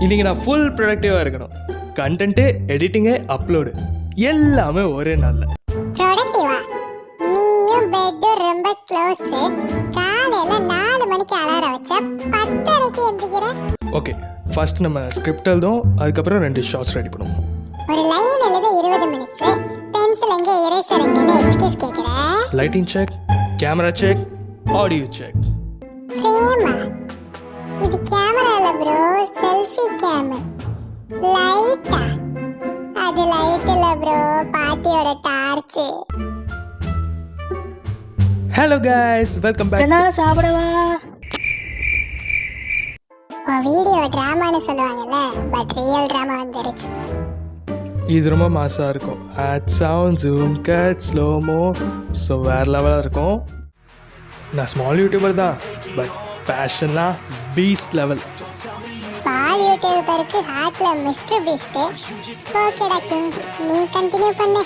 இன்றைக்கி நான் ஃபுல் ப்ரொடக்டிவாக இருக்கணும். கண்டென்ட்டு, எடிட்டிங்கு, அப்லோடு எல்லாமே ஒரே நாளில். ப்ரொடக்டிவா? நீயும் பெட்டும் ரொம்ப க்ளோஸு. காலையில் 4 மணிக்கு அலாரம் வச்ச 10:30க்கு எந்திரிக்கிற. ஓகே, ஃபர்ஸ்ட் நம்ம ஸ்கிரிப்ட் எழுதும், அதுக்கப்புறம் 2 ஷார்ட்ஸ் ரெடி பண்ணுவோம். ஒரு லைன் எழுத 20 மினிட்ஸு. பென்சில் எங்கே, எரேசர் எங்கேன்னு எக்ஸ்கியூஸ் கேட்குற. Lighting check, camera check, audio check. ஃப்ரேமா? இது கேமரா இல்லை ப்ரோ, செல்ஃபி கேமு. லைட்டா? அது லைட் இல்லை ப்ரோ, பாட்டியோட torch. Hello guys, welcome back. கண்ணா சாப்பிடவா? வீடியோ ட்ராமான்னு சொல்லுவாங்கல்ல, பட் ரியல் ட்ராமா வந்துருச்சு. இது ரொம்ப மாசாக இருக்கும். Add sound, zoom cut, slomo, so வேறு லெவலாக இருக்கும். நான் ஸ்மால் யூடியூபர் தான், பட் பேஷன்லாம் பீஸ்ட் லெவல். ஸ்மால் யூடியூபருக்கு ஹார்ட்ல மிஸ்டர் பீஸ்ட். ஓகேடா கிங், நீ கண்டினியூ பண்ணு.